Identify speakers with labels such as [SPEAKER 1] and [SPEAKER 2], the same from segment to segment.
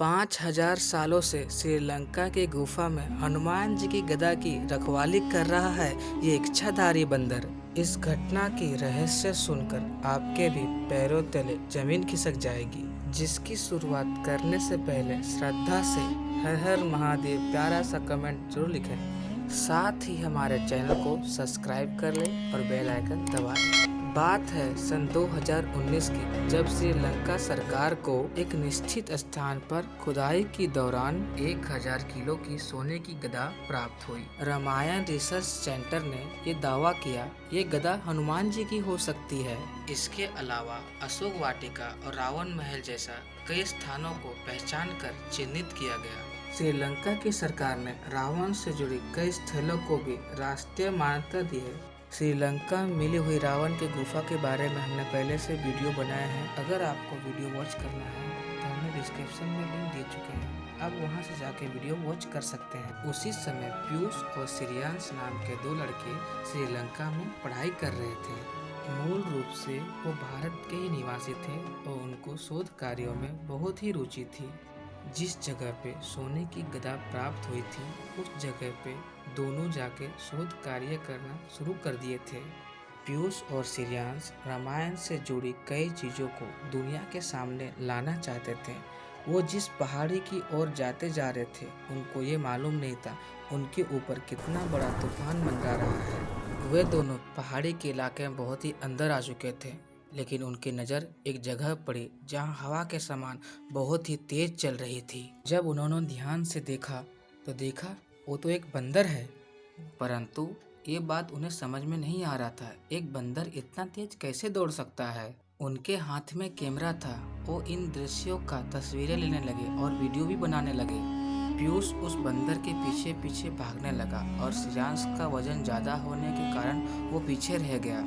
[SPEAKER 1] 5000 सालों से श्रीलंका की गुफा में हनुमान जी की गदा की रखवाली कर रहा है ये इच्छाधारी बंदर। इस घटना की रहस्य सुनकर आपके भी पैरों तले जमीन खिसक जाएगी। जिसकी शुरुआत करने से पहले श्रद्धा से हर हर महादेव प्यारा सा कमेंट जरूर लिखें। साथ ही हमारे चैनल को सब्सक्राइब कर लें और बेल आइकन दबा दें। बात है सन 2019 की, जब श्रीलंका सरकार को एक निश्चित स्थान पर खुदाई के दौरान 1000 किलो की सोने की गदा प्राप्त हुई। रामायण रिसर्च सेंटर ने ये दावा किया ये गदा हनुमान जी की हो सकती है। इसके अलावा अशोक वाटिका और रावण महल जैसा कई स्थानों को पहचान कर चिन्हित किया गया। श्रीलंका की सरकार ने रावण से जुड़ी कई स्थलों को भी राष्ट्रीय मान्यता दी है। श्रीलंका में मिली हुई रावण की गुफा के बारे में हमने पहले से वीडियो बनाया है। अगर आपको वीडियो वॉच करना है तो हमने डिस्क्रिप्शन में लिंक दे चुके हैं, आप वहां से जाके वीडियो वॉच कर सकते हैं। उसी समय पीयूष और श्रेयांश नाम के 2 लड़के श्रीलंका में पढ़ाई कर रहे थे। मूल रूप से वो भारत के ही निवासी थे और उनको शोध कार्यों में बहुत ही रुचि थी। जिस जगह पे सोने की गदा प्राप्त हुई थी उस जगह पे दोनों जाके शोध कार्य करना शुरू कर दिए थे। पीयूष और श्रेयांश रामायण से जुड़ी कई चीज़ों को दुनिया के सामने लाना चाहते थे। वो जिस पहाड़ी की ओर जाते जा रहे थे उनको ये मालूम नहीं था उनके ऊपर कितना बड़ा तूफान मंडरा रहा है। वे दोनों पहाड़ी के इलाके में बहुत ही अंदर आ चुके थे, लेकिन उनकी नज़र एक जगह पड़ी जहां हवा के समान बहुत ही तेज चल रही थी। जब उन्होंने ध्यान से देखा तो देखा वो तो एक बंदर है, परंतु ये बात उन्हें समझ में नहीं आ रहा था एक बंदर इतना तेज कैसे दौड़ सकता है। उनके हाथ में कैमरा था, वो इन दृश्यों का तस्वीरें लेने लगे और वीडियो भी बनाने लगे। पीयूष उस बंदर के पीछे पीछे भागने लगा और श्रेयांश का वजन ज़्यादा होने के कारण वो पीछे रह गया।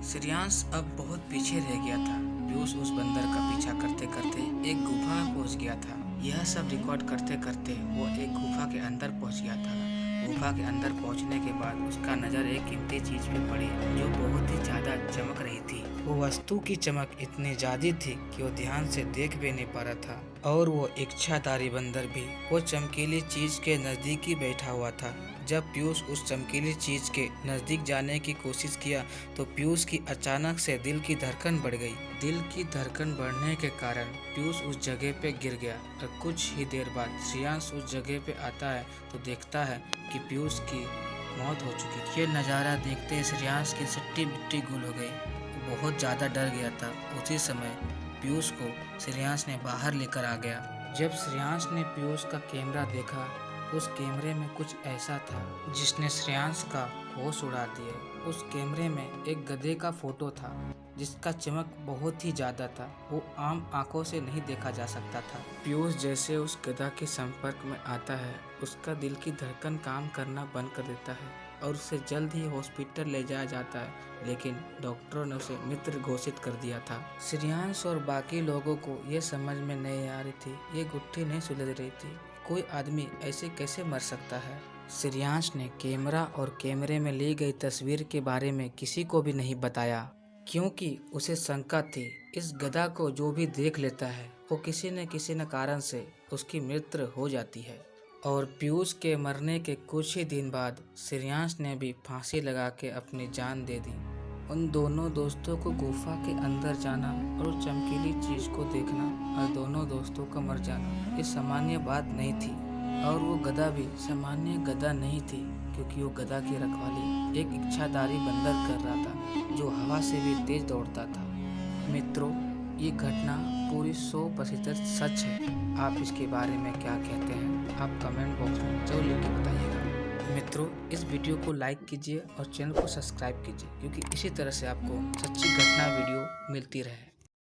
[SPEAKER 1] श्रेयांश अब बहुत पीछे रह गया था। पीयूष उस बंदर का पीछा करते करते एक गुफा में पहुंच गया था। यह सब रिकॉर्ड करते करते वो एक गुफा के अंदर पहुंच गया था। गुफा के अंदर पहुंचने के बाद उसका नज़र एक कीमती चीज़ पे पड़ी जो बहुत ही ज़्यादा चमक रही थी। वो वस्तु की चमक इतनी ज़्यादा थी कि वो ध्यान से देख भी नहीं पा रहा था। और वो इच्छाधारी बंदर भी वो चमकीली चीज़ के नज़दीक ही बैठा हुआ था। जब पीयूष उस चमकीली चीज़ के नज़दीक जाने की कोशिश किया तो पीयूष की अचानक से दिल की धड़कन बढ़ गई। दिल की धड़कन बढ़ने के कारण पीयूष उस जगह पे गिर गया और कुछ ही देर बाद श्रेयांश उस जगह पे आता है तो देखता है कि पीयूष की मौत हो चुकी थी। ये नज़ारा देखते श्रेयांश की सट्टी बिट्टी गुल हो गई, बहुत ज़्यादा डर गया था। उसी समय पीयूष को श्रेयांश ने बाहर लेकर आ गया। जब श्रेयांश ने पीयूष का कैमरा देखा उस कैमरे में कुछ ऐसा था जिसने श्रेयांश का होश उड़ा दिए। उस कैमरे में एक गधे का फोटो था जिसका चमक बहुत ही ज़्यादा था, वो आम आंखों से नहीं देखा जा सकता था। पीयूष जैसे उस गधा के संपर्क में आता है उसका दिल की धड़कन काम करना बंद कर देता है और उसे जल्द ही हॉस्पिटल ले जाया जाता है, लेकिन डॉक्टरों ने उसे मृत घोषित कर दिया था। श्रेयांश और बाकी लोगों को ये समझ में नहीं आ रही थी, ये गुत्थी नहीं सुलझ रही थी, कोई आदमी ऐसे कैसे मर सकता है। श्रेयांश ने कैमरा और कैमरे में ली गई तस्वीर के बारे में किसी को भी नहीं बताया, क्योंकि उसे शंका थी इस गधा को जो भी देख लेता है वो किसी न कारण से उसकी मृत्यु हो जाती है। और पीयूष के मरने के कुछ ही दिन बाद श्रेयांश ने भी फांसी लगा के अपनी जान दे दी। उन दोनों दोस्तों को गुफा के अंदर जाना और उस चमकीली चीज़ को देखना और दोनों दोस्तों का मर जाना ये सामान्य बात नहीं थी। और वो गधा भी सामान्य गधा नहीं थी, क्योंकि वो गधा की रखवाली एक इच्छाधारी बंदर कर रहा था जो हवा से भी तेज दौड़ता था। मित्रों, ये घटना पूरी 100% सच है। आप इसके बारे में क्या कहते हैं आप कमेंट बॉक्स में जरूर लिख के बताइएगा। मित्रों, इस वीडियो को लाइक कीजिए और चैनल को सब्सक्राइब कीजिए, क्योंकि इसी तरह से आपको सच्ची घटना वीडियो मिलती रहे।